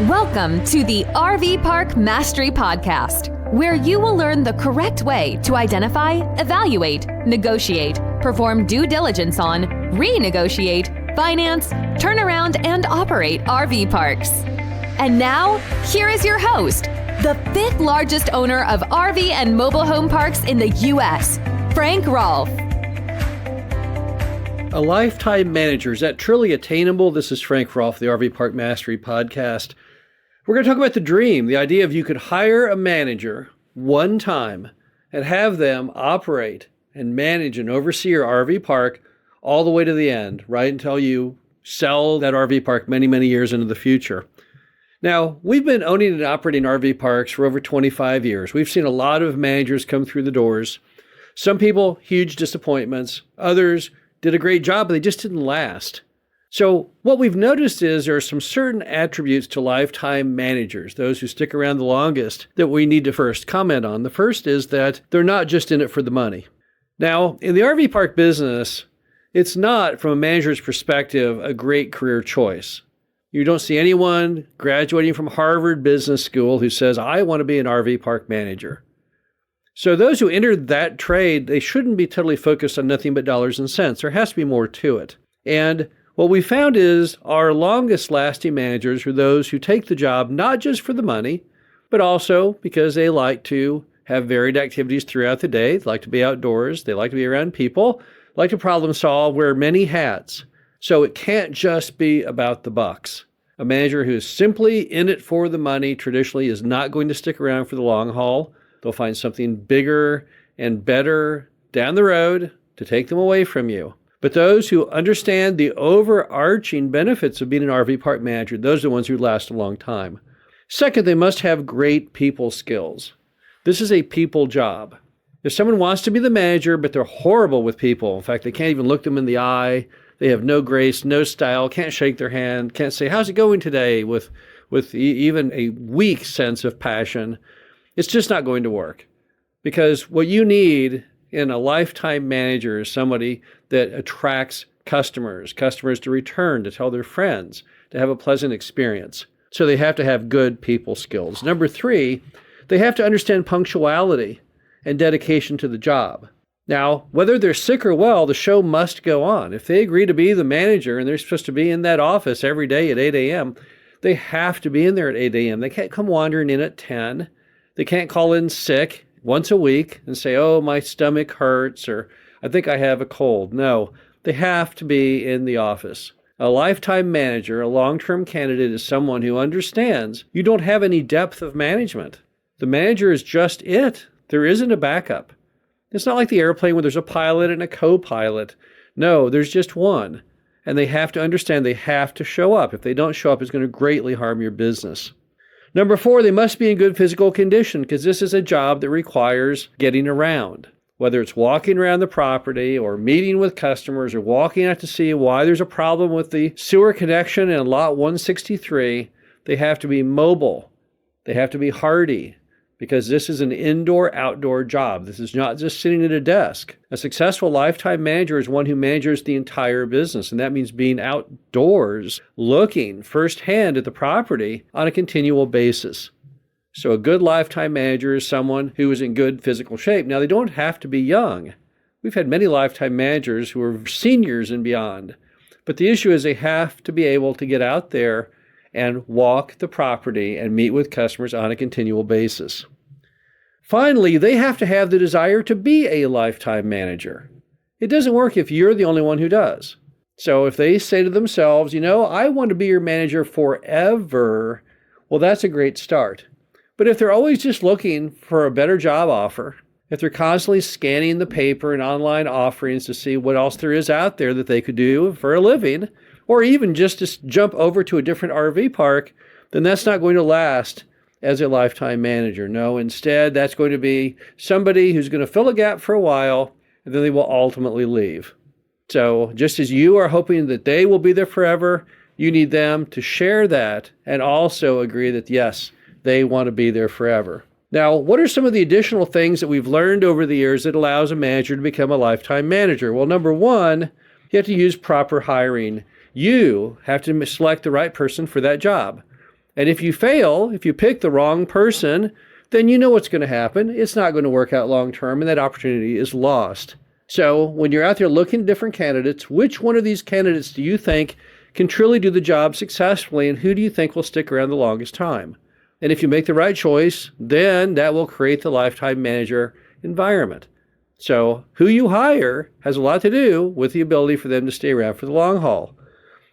Welcome to the RV Park Mastery Podcast, where you will learn the correct way to identify, evaluate, negotiate, perform due diligence on, renegotiate, finance, turn around, and operate RV parks. And now, here is your host, the fifth largest owner of RV and mobile home parks in the U.S., Frank Rolfe. A lifetime manager, is that truly attainable? This is Frank Rolfe, the RV Park Mastery Podcast. We're going to talk about the dream, the idea of you could hire a manager one time and have them operate and manage and oversee your RV park all the way to the end, right until you sell that RV park many, many years into the future. Now, we've been owning and operating RV parks for over 25 years. We've seen a lot of managers come through the doors. Some people, huge disappointments. Others did a great job, but they just didn't last. So what we've noticed is there are some certain attributes to lifetime managers, those who stick around the longest, that we need to first comment on. The first is that they're not just in it for the money. Now, in the RV park business, it's not, from a manager's perspective, a great career choice. You don't see anyone graduating from Harvard Business School who says, I want to be an RV park manager. So those who entered that trade, they shouldn't be totally focused on nothing but dollars and cents. There has to be more to it. And what we found is our longest lasting managers are those who take the job not just for the money, but also because they like to have varied activities throughout the day. They like to be outdoors. They like to be around people, like to problem solve, wear many hats. So it can't just be about the bucks. A manager who is simply in it for the money traditionally is not going to stick around for the long haul. They'll find something bigger and better down the road to take them away from you. But those who understand the overarching benefits of being an RV park manager, those are the ones who last a long time. Second, they must have great people skills. This is a people job. If someone wants to be the manager, but they're horrible with people, in fact, they can't even look them in the eye, they have no grace, no style, can't shake their hand, can't say, how's it going today, with even a weak sense of passion, it's just not going to work. Because what you need in a lifetime manager is somebody that attracts customers to return, to tell their friends, to have a pleasant experience. So they have to have good people skills. Number three, they have to understand punctuality and dedication to the job. Now, whether they're sick or well, the show must go on. If they agree to be the manager and they're supposed to be in that office every day at 8 a.m., they have to be in there at 8 a.m. They can't come wandering in at 10. They can't call in sick once a week and say, oh, my stomach hurts, or I think I have a cold. No, they have to be in the office. A lifetime manager, a long-term candidate, is someone who understands you don't have any depth of management. The manager is just it. There isn't a backup. It's not like the airplane where there's a pilot and a co-pilot. No, there's just one. And they have to understand they have to show up. If they don't show up, it's going to greatly harm your business. Number four, they must be in good physical condition because this is a job that requires getting around. Whether it's walking around the property or meeting with customers or walking out to see why there's a problem with the sewer connection in lot 163, they have to be mobile. They have to be hardy because this is an indoor-outdoor job. This is not just sitting at a desk. A successful lifetime manager is one who manages the entire business, and that means being outdoors, looking firsthand at the property on a continual basis. So a good lifetime manager is someone who is in good physical shape. Now, they don't have to be young. We've had many lifetime managers who are seniors and beyond. But the issue is they have to be able to get out there and walk the property and meet with customers on a continual basis. Finally, they have to have the desire to be a lifetime manager. It doesn't work if you're the only one who does. So if they say to themselves, I want to be your manager forever, well, that's a great start. But if they're always just looking for a better job offer, if they're constantly scanning the paper and online offerings to see what else there is out there that they could do for a living, or even just to jump over to a different RV park, then that's not going to last as a lifetime manager. No, instead, that's going to be somebody who's going to fill a gap for a while, and then they will ultimately leave. So just as you are hoping that they will be there forever, you need them to share that and also agree that, yes, they want to be there forever. Now, what are some of the additional things that we've learned over the years that allows a manager to become a lifetime manager? Well, number one, you have to use proper hiring. You have to select the right person for that job. And if you fail, if you pick the wrong person, then you know what's going to happen. It's not going to work out long term, and that opportunity is lost. So when you're out there looking at different candidates, which one of these candidates do you think can truly do the job successfully, and who do you think will stick around the longest time? And if you make the right choice, then that will create the lifetime manager environment. So who you hire has a lot to do with the ability for them to stay around for the long haul.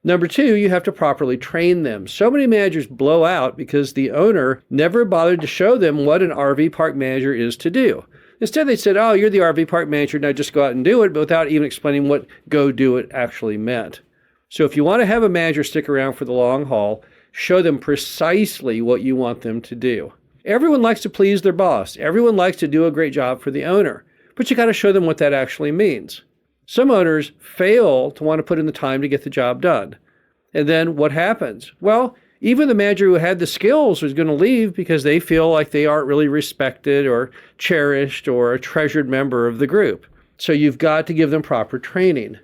Number two, you have to properly train them. So many managers blow out because the owner never bothered to show them what an RV park manager is to do. Instead, they said, oh, you're the RV park manager, now just go out and do it, but without even explaining what go do it actually meant. So if you want to have a manager stick around for the long haul, show them precisely what you want them to do. Everyone likes to please their boss. Everyone likes to do a great job for the owner, but you got to show them what that actually means. Some owners fail to want to put in the time to get the job done. And then what happens? Well, even the manager who had the skills is going to leave because they feel like they aren't really respected or cherished or a treasured member of the group. So you've got to give them proper training.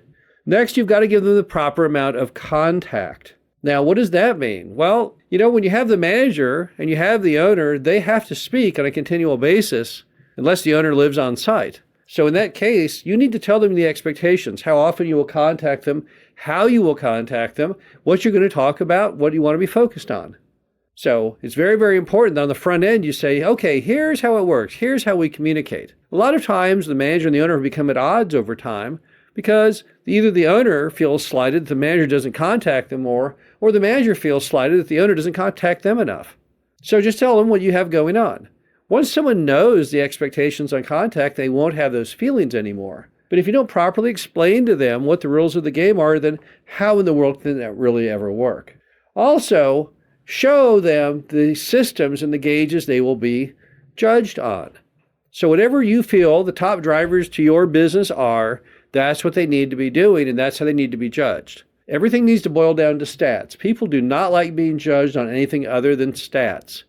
Next, you've got to give them the proper amount of contact. Now, what does that mean? Well, when you have the manager and you have the owner, they have to speak on a continual basis unless the owner lives on site. So in that case, you need to tell them the expectations, how often you will contact them, how you will contact them, what you're going to talk about, what you want to be focused on. So it's very, very important that on the front end you say, okay, here's how it works. Here's how we communicate. A lot of times the manager and the owner have become at odds over time because either the owner feels slighted that the manager doesn't contact them more, or the manager feels slighted that the owner doesn't contact them enough. So just tell them what you have going on. Once someone knows the expectations on contact, they won't have those feelings anymore. But if you don't properly explain to them what the rules of the game are, then how in the world can that really ever work? Also, show them the systems and the gauges they will be judged on. So whatever you feel the top drivers to your business are, that's what they need to be doing, and that's how they need to be judged. Everything needs to boil down to stats. People do not like being judged on anything other than stats.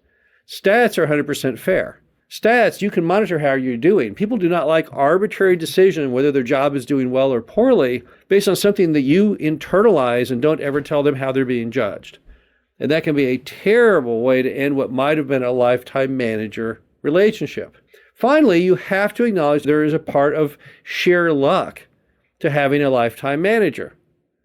Stats are 100% fair. Stats, you can monitor how you're doing. People do not like arbitrary decision whether their job is doing well or poorly based on something that you internalize and don't ever tell them how they're being judged. And that can be a terrible way to end what might have been a lifetime manager relationship. Finally, you have to acknowledge there is a part of sheer luck to having a lifetime manager.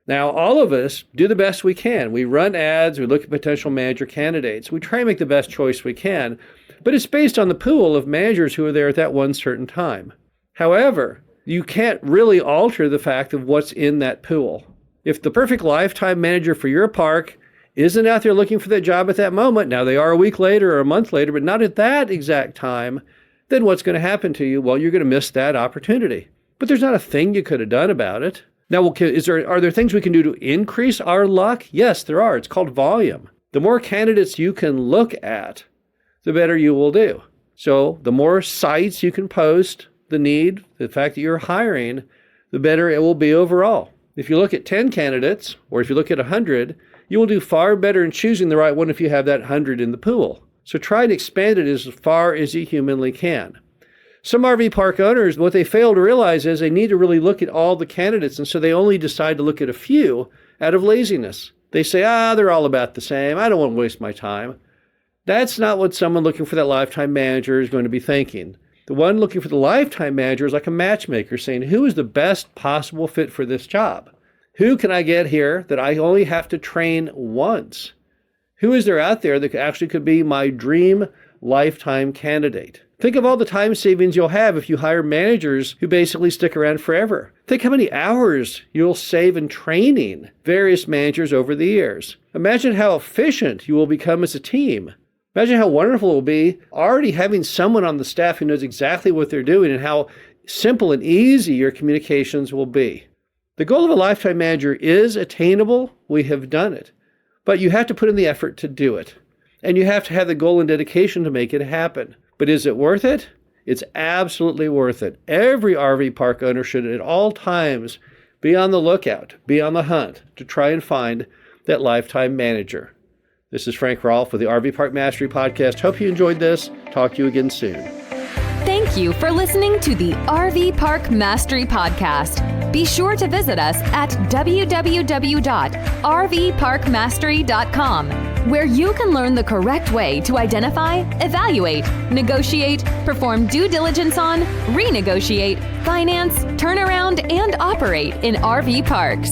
Now, all of us do the best we can. We run ads, we look at potential manager candidates, we try and make the best choice we can, but it's based on the pool of managers who are there at that one certain time. However, you can't really alter the fact of what's in that pool. If the perfect lifetime manager for your park isn't out there looking for that job at that moment, now they are a week later or a month later, but not at that exact time, then what's going to happen to you? Well, you're going to miss that opportunity. But there's not a thing you could have done about it. Now, are there things we can do to increase our luck? Yes, there are. It's called volume. The more candidates you can look at, the better you will do. So the more sites you can post, the fact that you're hiring, the better it will be overall. If you look at 10 candidates, or if you look at 100, you will do far better in choosing the right one if you have that 100 in the pool. So try and expand it as far as you humanly can. Some RV park owners, what they fail to realize is they need to really look at all the candidates, and so they only decide to look at a few out of laziness. They say, they're all about the same. I don't want to waste my time. That's not what someone looking for that lifetime manager is going to be thinking. The one looking for the lifetime manager is like a matchmaker saying, who is the best possible fit for this job? Who can I get here that I only have to train once? Who is there out there that actually could be my dream lifetime candidate? Think of all the time savings you'll have if you hire managers who basically stick around forever. Think how many hours you'll save in training various managers over the years. Imagine how efficient you will become as a team. Imagine how wonderful it will be already having someone on the staff who knows exactly what they're doing and how simple and easy your communications will be. The goal of a lifetime manager is attainable. We have done it. But you have to put in the effort to do it. And you have to have the goal and dedication to make it happen. But is it worth it? It's absolutely worth it. Every RV park owner should at all times be on the lookout, be on the hunt to try and find that lifetime manager. This is Frank Rolfe with the RV Park Mastery Podcast. Hope you enjoyed this. Talk to you again soon. Thank you for listening to the RV Park Mastery Podcast. Be sure to visit us at www.rvparkmastery.com, where you can learn the correct way to identify, evaluate, negotiate, perform due diligence on, renegotiate, finance, turn around, and operate in RV parks.